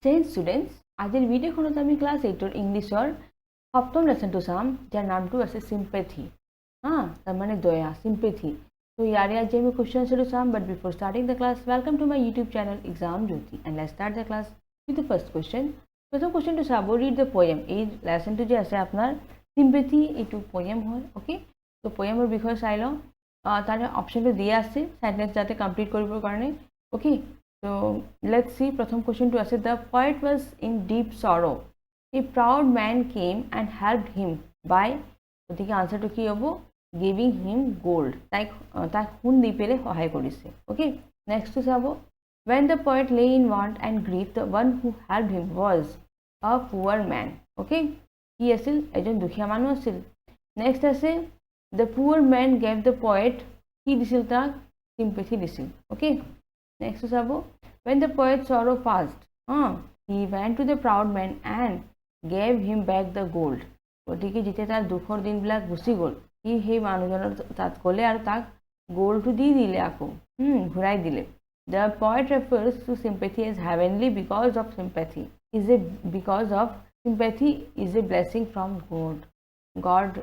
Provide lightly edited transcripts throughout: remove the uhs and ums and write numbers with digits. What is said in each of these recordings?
Change students, আজিৰ ভিডিঅ'খনত আমি class 8ৰ ইংলিছৰ সপ্তম লেসনটো চাম যাৰ নামটো আছে sympathy তাৰ মানে দয়া sympathy so ইয়াৰে আজি আমি কোৱেশ্চনছটো চাম but before starting the class welcome to my YouTube channel Exam Jyoti and let's start the class with the first question প্ৰথম কোৱেশ্চনটো চাব read the poem এই লেসনটো যে আছে আপোনাৰ sympathy এইটো poem হয় okay so poemৰ বিষয়ে চাই লওঁ তাৰ অপচনটো দিয়া আছে সেন্টেন্স যাতে কমপ্লিট কৰিবৰ কাৰণে okay so let's see pratham question to ase the poet was in deep sorrow a proud man came and helped him by the answer to ki hobo giving him gold like tak hun di pele sahay korise okay next to sabo when the poet lay in want and grief the one who helped him was a poor man okay he asil ejon dukhiya manu asil next ase the poor man gave the poet he disil ta sympathy disil okay next to sabo when the poet's sorrow passed he went to the proud man and gave him back the gold গতিকে যেতিয়া তাৰ দুখৰ দিনবিলাক গুচি গ'ল সি সেই মানুহজনৰ তাত গ'লে আৰু তাক গোল্ডটো দি দিলে আকৌ ঘূৰাই দিলে the poet refers to sympathy as heavenly because of sympathy is a blessing from God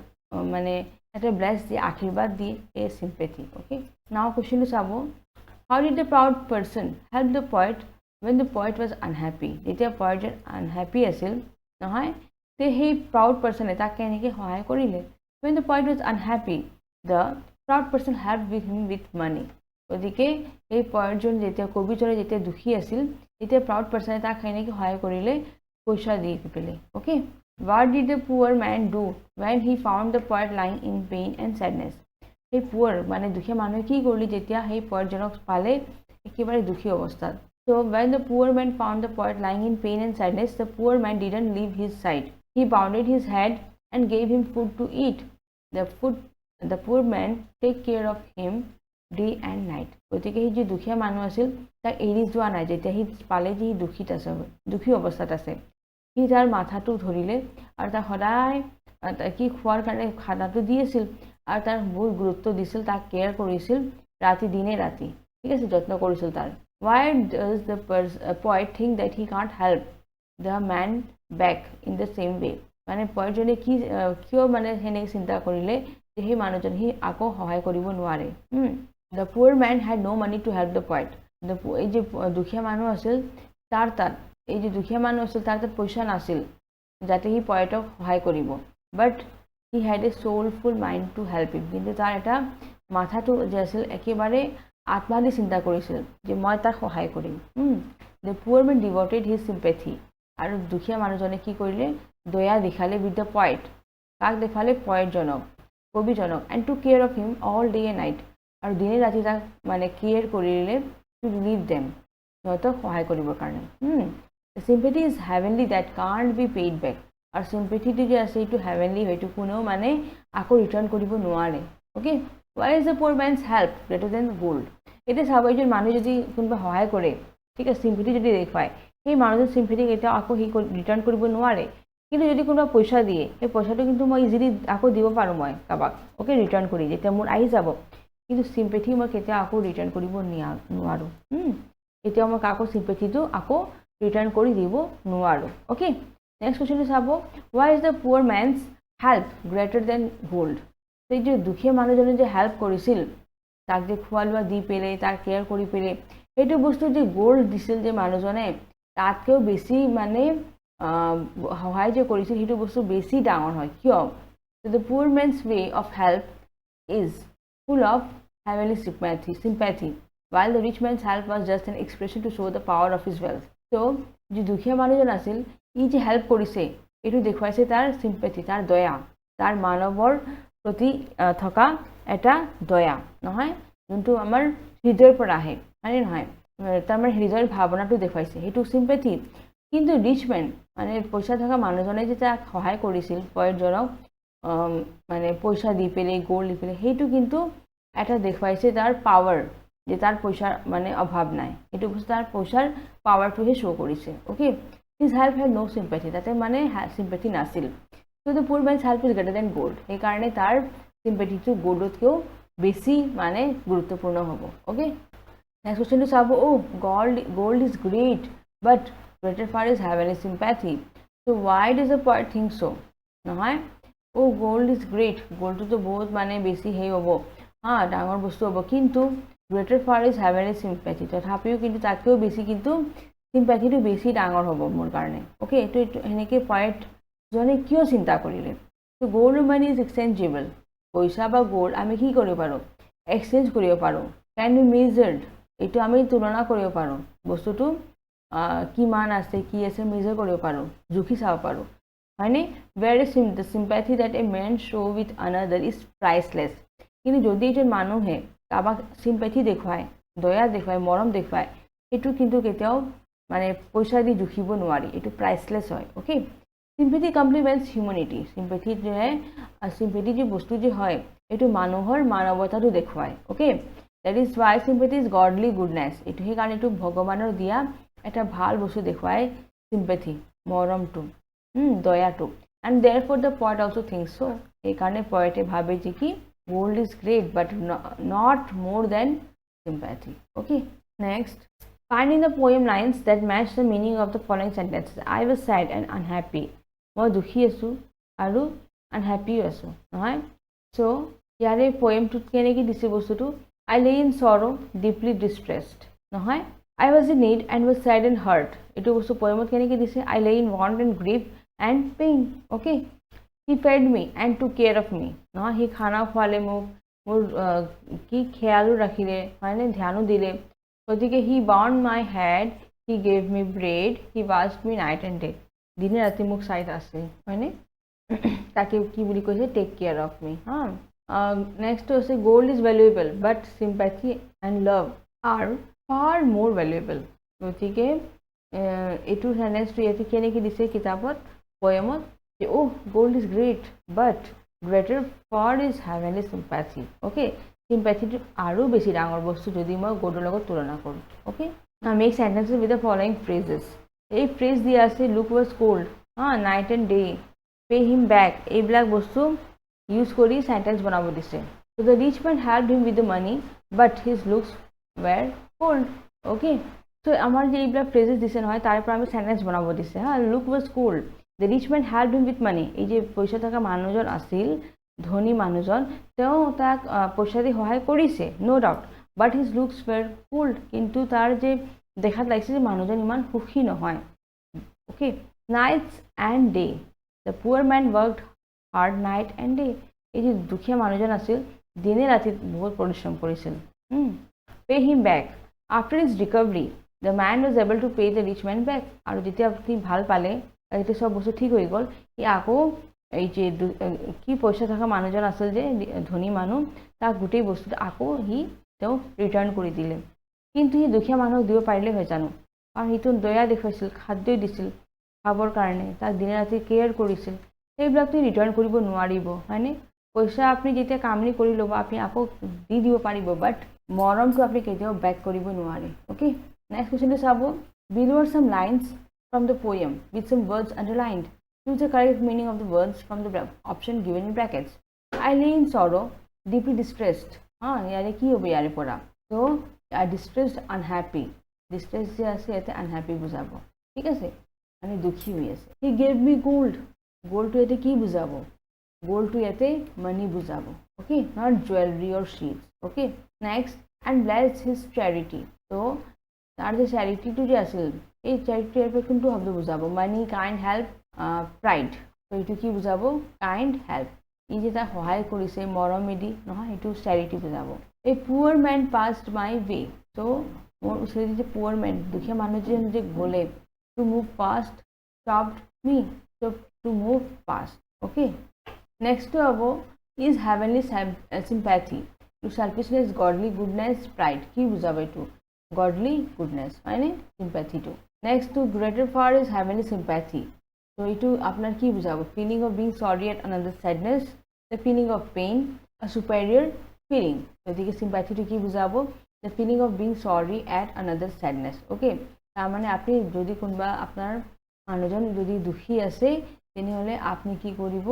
মানে এটা bless দিয়ে আশীৰ্বাদ দিয়ে এই sympathy okay now question to sabo how did the proud person help the poet when the poet was unhappy যেতিয়া poet unhappy আছিল নহয় তে সেই proud person তাক কেনেকৈ সহায় কৰিলে when the poet was unhappy the proud person helped with him with money গতিকে এই poet জন যেতিয়া কবিজনে যেতিয়া দুখী আছিল তেতিয়া proud person তাক কেনেকৈ সহায় কৰিলে পইচা দি পেলে okay what did the poor man do when he found the poet lying in pain and sadness এই poor মানে দুখীয়া মানুহে কি কৰিলে যেতিয়া সেই poet জনক পালে একেবাৰে দুখী অৱস্থাত so when the poor man found the poet lying in pain and sadness the poor man didn't leave his side he bounded his head and gave him food to eat the poor man take care of him day and night গতিকে এই যে দুখীয়া মানুহ আছিল তাক এৰি যোৱা নাই যেতিয়া সি পালে যে সি দুখীত আছে দুখী অৱস্থাত আছে সি তাৰ মাথাটো ধৰিলে আৰু তাক সদায় কি খোৱাৰ কাৰণে খানাটো দি আছিল আৰু তাৰ বহুত গুৰুত্ব দিছিল তাক কেয়াৰ কৰিছিল ৰাতি দিনে ৰাতি ঠিক আছে যত্ন কৰিছিল তাৰ why does the poet think that he can't help the man back in the same way মানে poet জনে কি কিয় মানে হেনে চিন্তা কৰিলে যে সেই মানুহজন হি আকৌ সহায় কৰিব নোৱাৰে the poor man had no money to help the poet এই যে দুখীয়া মানুহ আছিল তাৰ এই যে দুখীয়া মানুহ আছিল তাৰ পইচা নাছিল যাতে হি poetক সহায় কৰিব but he had a soulful mind to help him কিন্তু তাৰ এটা মাথাটো যে আছিল একেবাৰে আত্মাদি চিন্তা কৰিছিল যে মই তাক সহায় কৰিম the poor man devoted his sympathy আৰু দুখীয়া মানুহজনে কি কৰিলে দয়া দেখালে with the poet কাক দেখালে poet জনক কবি জনক and took care of him all day and night আৰু দিনে ৰাতি তাক মানে কেয়াৰ কৰিলে to relieve them সিহঁতক সহায় কৰিবৰ কাৰণে sympathy is heavenly that can't be paid back আৰু sympathy যে আছে এইটো heavenly হয়তো কোনেও মানে আকৌ ৰিটাৰ্ণ কৰিব নোৱাৰে okay why is the poor man's help greater than gold এটা চাবই যে মানুহ যদি কোনবা সহায় কৰে ঠিক আছে sympathy যদি দেখায় সেই মানুহৰ sympathy এটা আকৌ হি ৰিটাৰ্ণ কৰিব নোৱাৰে কিন্তু যদি কোনবা পইচা দিয়ে এই পইচাটো কিন্তু মই ইজিলি আকৌ দিব পাৰো মই কাবাক ওকে ৰিটাৰ্ণ কৰি যেতিয়া মোৰ আহি যাব কিন্তু sympathy মই কেতিয়া আকৌ ৰিটাৰ্ণ কৰিব নোৱাৰো এতিয়া মই কাকো sympathy টো আকৌ ৰিটাৰ্ণ কৰি দিব নোৱাৰো okay next question is sabo why is the poor man's help greater than gold সেই যে দুখীয়া মানুহজনে যে হেল্প কৰিছিল তাক যে খোৱালোৱা দি পেলে তাক কেয়াৰ কৰি পেলে এইটো বস্তু যে গোল্ড দিছিল যে মানুহজনে তাতকেও বেছি মানে সহায় যে কৰিছিল সেইটো বস্তু বেছি ডাঙৰ হয় কিয় so the poor man's way of help is full of heavenly sympathy while the rich man's help was just an expression to show the power of his wealth so যে দুখীয়া মানুহজন আছিল ই যে হেল্প কৰিছে এটো দেখুৱাইছে তাৰ sympathy তাৰ দয়া তাৰ মানৱৰ প্ৰতি থকা এটা দয়া নহয় যোনটো আমাৰ হৃদয়ৰ পৰা আহে মানে নহয় তাৰ মানে হৃদয়ৰ ভাৱনাটো দেখুৱাইছে সেইটো sympathy কিন্তু ৰিচ ম্যান মানে পইচা থকা মানুহজনে যে তাক সহায় কৰিছিল poet জনক মানে পইচা দি পেলে গোল্ড দি পেলে সেইটো কিন্তু এটা দেখুৱাইছে তাৰ পাৱাৰ যে তাৰ পইচাৰ মানে অভাৱ নাই সেইটো বস্তু তাৰ পইচাৰ পাৱাৰটোহে শো কৰিছে okay his help had no sympathy তাতে মানে sympathy নাছিল so the poor man's help is greater than gold এই কারণে তার sympathy to goldতকেও বেশি মানে গুরুত্বপূর্ণ হবে okay next question to sabo oh gold is great but greater far is heavenly sympathy. So why does the poet think so? নহয় oh gold is great, gold to বহুত মানে বেছি হে হ'ব হা ডাঙৰ বস্তু হ'ব কিন্তু greater far is heavenly sympathy তথাপিও কিন্তু তাকেও বেছি কিন্তু sympathy টো বেছি ডাঙৰ হ'ব মোৰ কাৰণে ওকে তো এনেকে পয়েট জনে কিয় চিন্তা কৰিলে তো gold money is exchangeable পইচা বা gold আমি কি কৰিব পাৰো এক্সচেঞ্জ কৰিব পাৰো can be measured এটো আমি তুলনা কৰিব পাৰো বস্তুটো কি মান আছে কি আছে মেজাৰ কৰিব পাৰো জুখি চাব পাৰো হয়নে very the sympathy that a man show with another is priceless কিন্তু যদি এজন মানুহে কাবাক sympathy দেখুৱায় দয়া দেখুৱায় মৰম দেখুৱায় এটো কিন্তু কেতিয়াও মানে পইচা দি জুখিব নোৱাৰি এটো priceless হয় okay sympathy complements humanity sympathy যে sympathy যে বস্তু যে হয় এটো মানুহৰ মানৱতাটো দেখুৱায় okay that is why sympathy is godly goodness এটো হে কাৰণে এটো ভগৱানৰ দিয়া এটা ভাল বস্তু দেখুৱায় sympathy মৰমটো দয়াটো and therefore the poet also thinks so এই কাৰণে poet ভাবে যে কি gold is great but not more than sympathy okay next find in the poem lines that match the meaning of the following sentences I was sad and unhappy মই দুখী আছো আৰু unhappy আছো নহয় so ইয়াৰে poemটোত কেনেকৈ দিছে বস্তুটো I lay in sorrow deeply distressed নহয় I was in need and was sad and hurt এটো বস্তু poemত কেনেকৈ দিছে I lay in want and grief and pain okay he fed me and took care of me নহয় he খানা খোৱালে মোক মোৰ কি খেয়ালো ৰাখিলে হয়নে ধ্যানো দিলে গতিকে he bound my head he gave me bread he washed me night and day দিনে ৰাতি মোক চাইত আছে হয়নে তাকে কি বুলি কৈছে take care of me হা next is gold is valuable but sympathy and love are far more valuable গতিকে এটো সেনেসটো এটো কেনেকৈ দিছে কিতাপত poemত যে oh gold is great but greater far is heavenly sympathy okay sympathy টো আৰু বেছি ডাঙৰ বস্তু যদি মই gold লগত তুলনা কৰো okay now make sentences with the following phrases এই phrase দিয়া আছে look was cold night and day pay him back এইবিলাক বস্তু ইউজ কৰি সেন্টেন্স বনাব দিছে so the rich man helped him with the money but his looks were cold okay so আমাৰ যে এইবিলাক phrases দিছে নহয় তাৰ পৰা আমি সেন্টেন্স বনাব দিছে look was cold the rich man helped him with money এই যে পইচা থকা মানুহজন আছিল ধনী মানুহজন তেওঁ তাক পইচা দি সহায় কৰিছে no doubt but his looks were cold কিন্তু তাৰ যে দেখাত লাগিছে যে মানুহজন ইমান সুখী নহয় okay nights and day the poor man worked hard night and day এই যে দুখীয়া মানুহজন আছিল দিনে ৰাতি বহুত পৰিশ্ৰম কৰিছিল pay him back after his recovery the man was able to pay the rich man back আৰু যেতিয়া আপুনি ভাল পালে এতিয়া সব বস্তু ঠিক হৈ গল ই আকৌ এই যে কি পইচা থকা মানুহজন আছিল যে ধনী মানুহ তাক গোটেই বস্তুটো আকৌ তেওঁ ৰিটাৰ্ণ কৰি দিলে কিন্তু ই দুখীয়া মানুহক দিব পাৰিলে হয় জানো কাৰণ হিটো দয়া দেখুৱাইছিল খাদ্য দিছিল খাবৰ কাৰণে তাক দিনে ৰাতি কেয়াৰ কৰিছিল সেইবিলাকটো ৰিটাৰ্ণ কৰিব নোৱাৰিব হয়নে পইচা আপুনি যেতিয়া কামনি কৰি ল'ব আপুনি আকৌ দি দিব পাৰিব বাট মৰমটো আপুনি কেতিয়াও বেক কৰিব নোৱাৰে ওকে নেক্সট কোৱেশ্চনটো চাব below are some lines from the poem with some words underlined choose the correct meaning of the words from the option given in brackets I lay in sorrow deeply distressed ইয়াৰে কি হ'ব ইয়াৰে পৰা so distressed unhappy distressed যে আছে ইয়াতে unhappy বুজাব ঠিক আছে মানে দুখী হৈ আছে he gave me gold gold to ইয়াতে কি বুজাব gold to ইয়াতে money বুজাব okay not jewelry or sheets okay next and bless his charity so তাৰ যে charity to যে আছিল এই charity এর কোনটো শব্দ বুজাব money kind help pride so এটো কি বুজাব kind help এই যে তাক সহায় কৰিছে মৰমেদি নহয় এটো charity বুজাব a poor man passed my way so মোৰ ওচৰত যে poor man দুখীয়া মানুহজন যে গলে to move past stopped me so to move past okay next to abo is heavenly sympathy to selfishness godly goodness pride ki bujabe to godly goodness মানে sympathy to next to greater far is heavenly sympathy so itu apnar ki bujabo feeling of being sorry at another's sadness the feeling of pain a superior feeling so the sympathy to ki bujabo the feeling of being sorry at another's sadness okay tar mane apni jodi kunba apnar মানুজন যদি দুখী আছে তেনেহলে আপনি কি কৰিব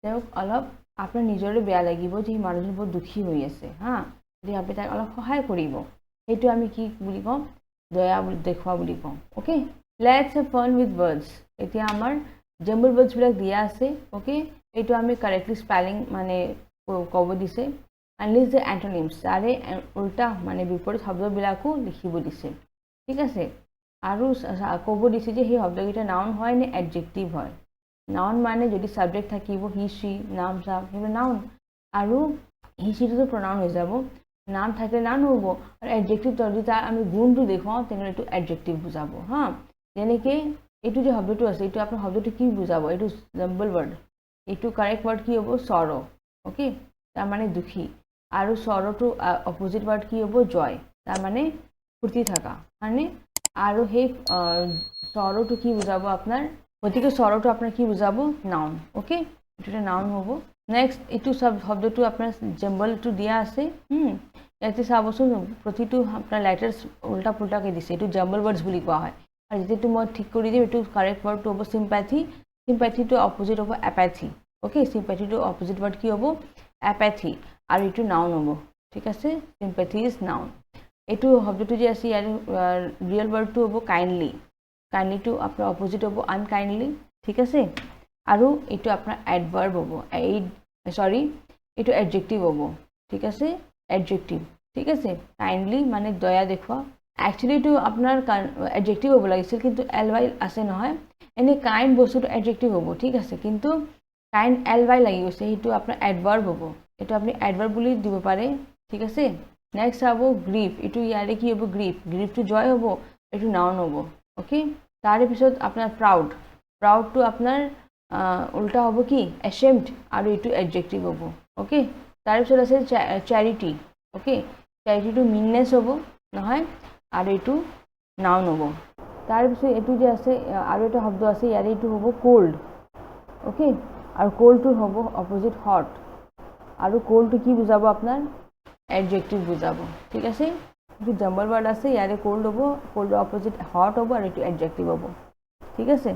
তেওঁক অলপ আপোনাৰ নিজৰে বেয়া লাগিব যে মানুহজন বহুত দুখী হৈ আছে যদি আপুনি তাক অলপ সহায় কৰিব এইটো আমি কি বুলি কম দয়া দেখুৱা বুলি কম okay Let's have fun with words. এতিয়া আমাৰ jumbled words বিলাক দিয়া আছে ওকে এইটো আমি কাৰেক্টলি স্পেলিং মানে ক'ব দিছে and list the antonyms তাৰে উল্টা মানে বিপৰীত শব্দবিলাকো লিখিব দিছে ঠিক আছে আৰু ক'ব দিছে যে সেই শব্দকেইটা নাউন হয় নে এডজেক্টিভ হয় নাউন মানে যদি সাবজেক্ট থাকিব হি সি নাম সাব সেইবোৰ নাউন আৰু হি সিটো প্ৰনাউন হৈ যাব নাম থাকিলে নাউন হ'ব আৰু এডজেক্টিভ যদি তাৰ আমি গুণটো দেখুৱাও তেনেহ'লে এইটো এডজেক্টিভ বুজাব হা যেনেকৈ এইটো যে শব্দটো আছে এইটো আপোনাৰ শব্দটো কি বুজাব এইটো জাম্বল ৱৰ্ড এইটো কাৰেক্ট ৱৰ্ড কি হ'ব সৰ ওকে তাৰ মানে দুখী আৰু সৰটো অপোজিট ৱৰ্ড কি হ'ব জয় তাৰ মানে ফূৰ্তি থকা মানে আৰু সেই সৰটো কি বুজাব আপোনাৰ গতিকে সৰটো আপোনাৰ কি বুজাব নাউন ওকে এইটো নাউন হ'ব নেক্সট এইটো শব্দটো আপোনাৰ জাম্বলটো দিয়া আছে ইয়াতে চাবচোন প্ৰতিটো আপোনাৰ লেটাৰ্ছ উল্টা পুল্টাকৈ দিছে এইটো জাম্বল ৱৰ্ডছ বুলি কোৱা হয় আৰু যেতিয়াটো মই ঠিক কৰি দিম এইটো কাৰেক্ট ৱৰ্ডটো হ'ব sympathy sympathyটো অপোজিট হ'ব apathy ওকে sympathyটো অপোজিট ৱৰ্ড কি হ'ব apathy আৰু এইটো নাউন হ'ব ঠিক আছে sympathy is noun এইটো শব্দটো যে আছে ইয়াৰ ৰিয়েল ৱৰ্ডটো হ'ব kindly kindlyটো আপোনাৰ অপোজিট হ'ব unkindly ঠিক আছে আৰু এইটো আপোনাৰ adverb হ'ব এইটো adjective হ'ব ঠিক আছে adjective ঠিক আছে kindly মানে দয়া দেখুৱা Actually, to अपना adjective होबो লাগিছিল কিন্তু ly আছে নহয় এনে kind বস্তুটো adjective হ'ব ঠিক আছে কিন্তু kind ly লাগি গৈছে সেইটো আপোনাৰ adverb হ'ব এটো আপনি adverb বুলি দিব পাৰে ঠিক আছে নেক্সট হ'ব grief এটো ইয়াৰে কি হ'ব grief to joy হ'ব এটো noun হ'ব ওকে তাৰে পিছত আপোনাৰ proud to আপোনাৰ উল্টা হ'ব কি ashamed আৰু এটো adjective হ'ব ওকে তাৰে পিছত আছে charity okay charity to meanness হ'ব নহয় আৰু এটো নাউন হ'ব তাৰ পিছত এটো যে আছে আৰু এটা শব্দ আছে ইয়াৰে এটো হ'ব কোল্ড ওকে আৰু কোল্ডটো হ'ব অপোজিট হট আৰু কোল্ডটো কি বুজাব আপোনাৰ এডজেক্টিভ বুজাব ঠিক আছে যে জাম্বল ৱৰ্ড আছে ইয়াৰে কোল্ড হ'ব কোল্ড অপোজিট হট হ'ব আৰু এটো এডজেক্টিভ হ'ব ঠিক আছে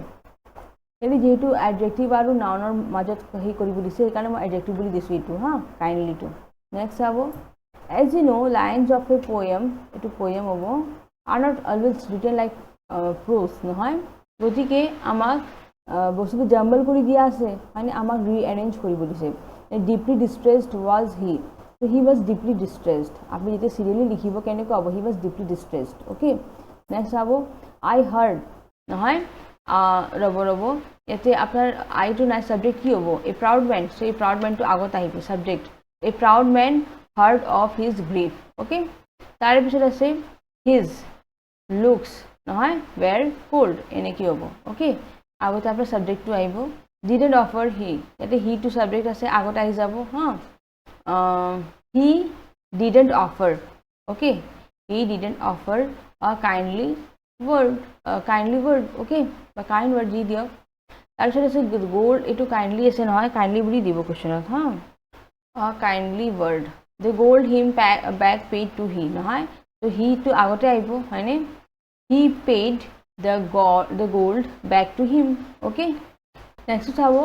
এনে যেহেতু এডজেক্টিভ আৰু নাউনৰ মাজত হেই কৰিব দিছে সেইকাৰণে মই এডজেক্টিভ বুলি দিছো এটো হা কাইন্ডলি টু নেক্সট হ'ব As you know, lines of a poem, it poem are not always written like prose, no hai? গতিকে আমাক বস্তুটো জাম্বল কৰি দিয়া আছে মানে আমাক ৰিঅ্যাৰেঞ্জ কৰিব দিছে deeply distressed was he so he was deeply distressed আপনি যেতে সিরিয়ালি লিখিব কেনে কব he was deeply distressed okay next হ'ব I heard নহয় ৰব এতে আপনার I to নাই সাবজেক্ট কি হ'ব a proud man so a proud man to আগত আহিব subject a proud man heard of his grief okay তার পিছত আছে his looks নহয় were cold এনে কি হ'ব okay আগতে আপোনাৰ সাবজেক্ট টু আহিব didn't offer he এতে he to subject আছে আগত আহি যাব হা he didn't offer okay he didn't offer a kindly word okay বা kind word দি দিয়ক তাৰ পিছত আছে gold এটো kindly আছে নহয় kindly বুলি দিব কোৱেশ্চনত হা a kindly word the gold him back paid to he নহয় so he to আগতে আহিব হয়নে he paid the gold back to him okay next চাব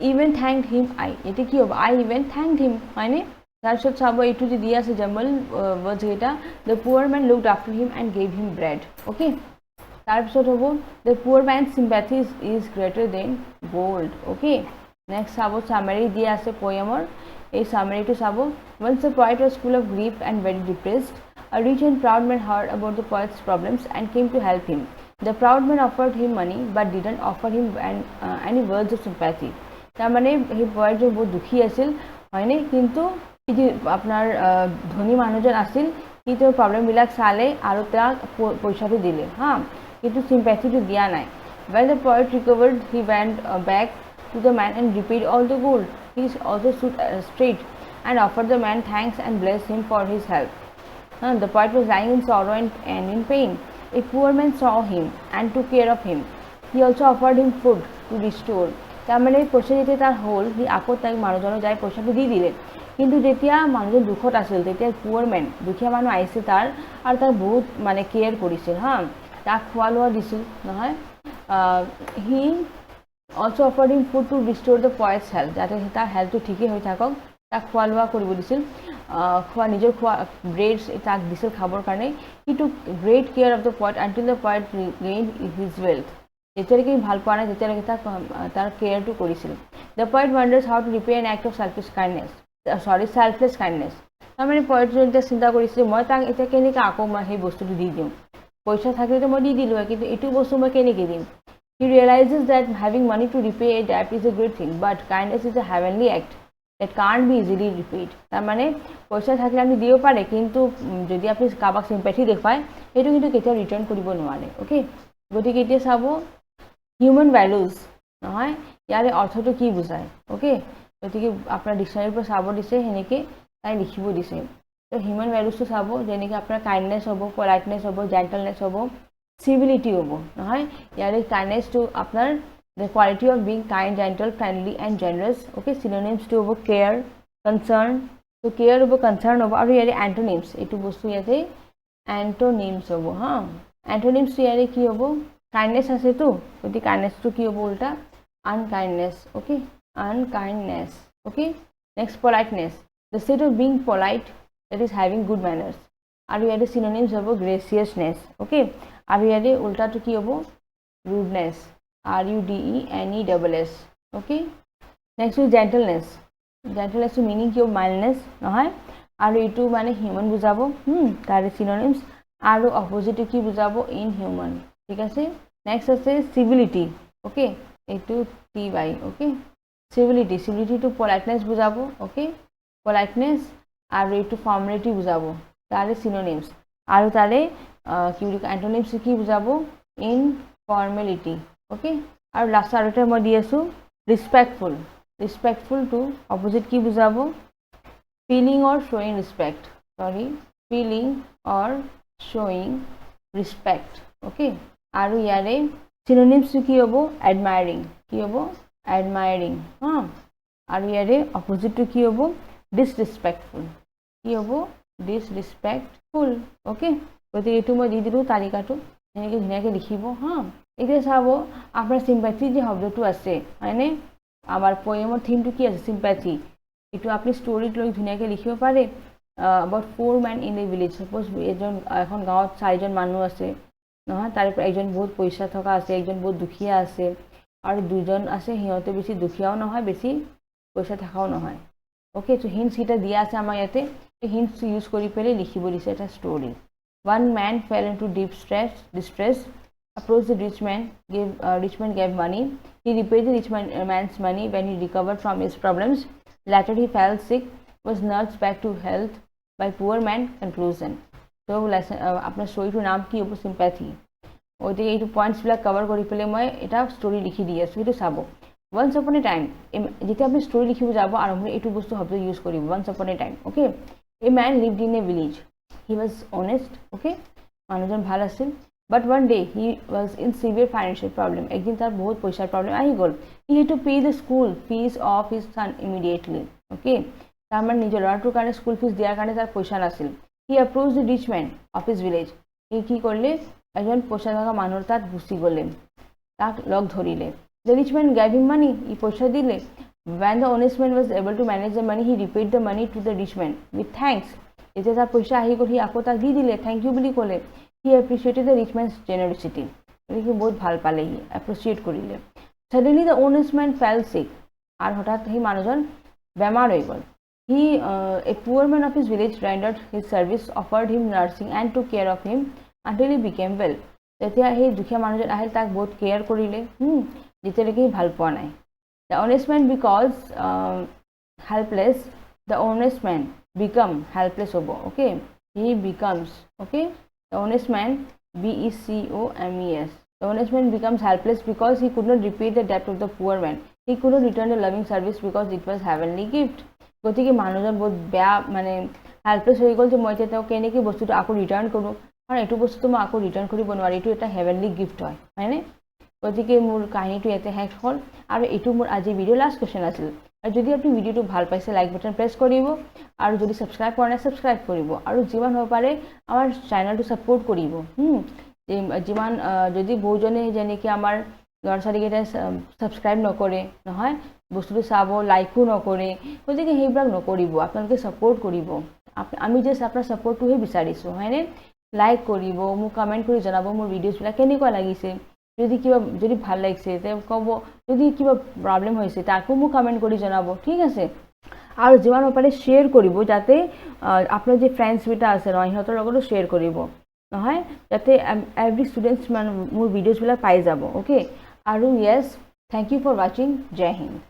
even thanked him I এতে কি হ'ব I even thanked him হয়নে তাৰপিছত চাব এইটো যে দিয়া আছে জাম্বল words এটা the poor man looked after him and gave him bread okay তাৰপিছত হ'ব the poor man's sympathy is greater than gold okay next চাব summary দিয়া আছে poemৰ এই summary to sabo once the poet was full of grief and very depressed a rich and proud man heard about the poet's problems and came to help him the proud man offered him money but didn't offer him any words of sympathy তাৰ মানে হে poet যে বহুত দুখী আছিল হয়নে কিন্তু যে আপোনাৰ ধনী মানুহজন আছিল কি তো প্ৰবলেম বিলাক চালে আৰু তাক পইচাটো দিলে হা কিন্তু sympathy টো দিয়া নাই when the poet recovered he went back to the man and repaid all the gold he also stood straight and offered the man thanks and blessed him for his help the poet was lying in sorrow and in pain a poor man saw him and took care of him he also offered him food to restore তাৰ মানে পইচা যেতে তাৰ হল হি আকৌ তাই মানুহজনক যাই পইচাটো দি দিলে কিন্তু যেতিয়া মানুহজন দুখত আছিল তেতিয়া পুৱাৰ মেন দুখীয়া মানুহ আহিছিল তাৰ আৰু তাৰ বহুত মানে কেয়াৰ কৰিছিল হা তাক খোৱা লোৱা দিছিল নহয় হি also offered him food to restore the poet's health that is তাৰ হেল্থটো ঠিকই হৈ থাকক তাক খোৱা লোৱা কৰিব দিছিল খোৱা নিজৰ খোৱা ব্ৰেডছ তাক দিছিল খাবৰ কাৰণে he took great care of the poet until the poet gain his wealth যেতিয়ালৈকে ভাল পোৱা নাই তেতিয়ালৈকে তাক তাৰ কেয়াৰটো কৰিছিল the poet wonders how to repay an act of selfish kindness selfless kindness তাৰমানে পয়েটজনে এতিয়া চিন্তা কৰিছিল মই তাক এতিয়া কেনেকৈ আকৌ মই সেই বস্তুটো দি দিওঁ পইচা থাকিলেতো মই দি দিলোঁ কিন্তু এইটো বস্তু মই কেনেকৈ দিম he realises that having money to repay a debt is a great thing but kindness is a heavenly act that can't be easily repaid তার মানে পয়সা থাকলে আপনি দিও পারে কিন্তু যদি আপনি কাবাক সিম্প্যাথি দেখায় এটো কিন্তু কেতিয়াও রিটার্ন কৰিব নোৱাৰে ওকে গতিকে এতিয়া চাব হিউম্যান ভ্যালুজ নহয় ইয়াৰে অৰ্থটো কি বুজায় ওকে গতিকে আপোনাৰ ডিকশনাৰীৰ পৰা চাব দিছে হেনেকে তাই লিখিব দিছে তো হিউম্যান ভ্যালুজটো চাব যেনেকৈ আপোনাৰ কাইণ্ডনেছ হ'ব পলাইটনেছ হ'ব জেন্টলনেছ হ'ব civility হ'ব নহয় ইয়াৰে কাইণ্ডনেছটো আপোনাৰ the quality of being kind, gentle, friendly and generous. Okay, synonyms to over care, concern. So care over concern over. Aru yare antonyms. Etu bostu yate antonyms over. Huh? Antonyms to yare ki over? Kindness ase tu. Koti kindness to ki over ulta? Unkindness. Okay, unkindness. Okay. Next, politeness. The state of being polite, that is having good manners. Aru yare synonyms over graciousness. Okay. Aru yare ulta to ki over? Rudeness. rudeness okay next is gentleness to meaning ki mildness nohoy aru etu mane human bujabo tar synonyms aru opposite ki bujabo inhuman thik ase next ase civility okay etu ty okay civility to politeness bujabo okay politeness aru etu formality bujabo tar synonyms aru tare ki antonyms ki bujabo informality okay আৰু last আৰুটা মই দি আছো ৰিসপেক্টফুল two opposite কি বুজাবো feeling অৰ showing ৰেসপেক্ট okay আৰু ইয়াৰে synonyms কি হ'ব এডমায়াৰিং আৰু ইয়াৰে অপোজিট কি হ'ব ডিসরেসপেক্টফুল ওকে গতিকে এইটো মই দি দিলো তালিকাটো এনেকৈ ধুনীয়াকৈ লিখিব এতিয়া চাব আপোনাৰ সিম্প্যাথি যে শব্দটো আছে হয়নে আমাৰ পোয়েমৰ থিমটো কি আছে সিম্প্যাথি এটো আপনি স্টোৰিত লৈ ধুনীয়াকৈ লিখিব পাৰে about 4 men in a village suppose এখন গাঁৱত 4 জন মানুহ আছে নহয় তাৰ পৰা একজন বহুত পইচা থকা আছে একজন বহুত দুখীয়া আছে আৰু দুজন আছে হিয়তে বেছি দুখীয়াও নহয় বেছি পইচা থাকাও নহয় ওকে তো হিন্টস কিটা দিয়া আছে আমাৰ ইয়াতে হিন্টস ইউজ কৰি পেলে লিখিব দিছে এটা story one man fell into deep distress approached the rich man gave money he repaid the man's money when he recovered from his problems later he fell sick was nursed back to health by poor man conclusion so apnar story to naam ki hobo sympathy ode ei points bla cover kori pele moi eta story likhi di asu etu sabo once upon a time jete apni story likhibo jabo arombe etu bostu hobdo use koribo once upon a time okay a man lived in a village he was honest okay manujon bhal asil but one day he was in severe financial problem ekdin tar bahut paisa problem ahi gol he had to pay the school fees of his son immediately okay tar man nijor laratur karone school fees diar karone tar paisa nasil he approached the rich man of his village he ki korle ekjon paisa thaka manor tar gusi golen tak log dhorile the rich man gave him money he paisa dile when the honest man was able to manage the money he repaid the money to the rich man with thanks ete tar paisa ahi gol hi ako tak di dile thank you boli kole he appreciated the rich man's generosity he bahut bhal pale hi appreciate korile suddenly the honest man fell sick ar hotat hi manujon bemar hoy gol he a poor man of his village rendered his service offered him nursing and took care of him until he became well tetia he dukhiya manujon ahil tak bahut care korile jeteleki bhal poa nai the honest man because helpless the honest man become helpless hobo okay he becomes okay the honest man becomes the honest man becomes helpless because he could not repay the debt of the poor man he could not return the loving service because it was heavenly gift gotike manujon bahut beya mane helpless hoy gol je moi tao keneki bostu to ako return koru aru etu bostu to ma ako return koribo nwari etu eta heavenly gift hoy hoyne গতিকে মোৰ কাহিনীটো ইয়াতে শেষ হ'ল আৰু এইটো মোৰ আজি ভিডিও লাষ্ট কোৱেশ্চন আছিল আৰু যদি আপুনি ভিডিওটো ভাল পাইছে লাইক বাটন প্ৰেছ কৰিব আৰু যদি সাবস্ক্ৰাইব কৰা নাই সাবস্ক্ৰাইব কৰিব আৰু যিমান হ'ব পাৰে আমাৰ চেনেলটো সাপোৰ্ট কৰিব যিমান যদি বহুজনে যেনেকৈ আমাৰ ল'ৰা-ছোৱালীকেইটাই সাবস্ক্ৰাইব নকৰে নহয় বস্তুটো চাব লাইকো নকৰে গতিকে সেইবিলাক নকৰিব আপোনালোকে সাপোৰ্ট কৰিব আমি জাষ্ট আপোনাৰ ছাপোৰ্টটোহে বিচাৰিছোঁ হয়নে লাইক কৰিব মোক কমেণ্ট কৰি জনাব মোৰ ভিডিঅ'ছবিলাক কেনেকুৱা লাগিছে যদি ভাল লাগিছে তে ক'ব যদি কিবা প্ৰব্লেম হৈছে তাকো মোক কমেণ্ট কৰি জনাব ঠিক আছে আৰু যিমান পাৰে শ্বেয়াৰ কৰিব যাতে আপোনাৰ যে ফ্ৰেণ্ডছকেইটা আছে নহয় সিহঁতৰ লগতো শ্বেয়াৰ কৰিব নহয় যাতে এভৰি ষ্টুডেণ্টছ মোৰ ভিডিঅ'ছবিলাক পাই যাব অ'কে আৰু য়েছ থ্যাংক ইউ ফৰ ৱাচিং জয় হিন্দ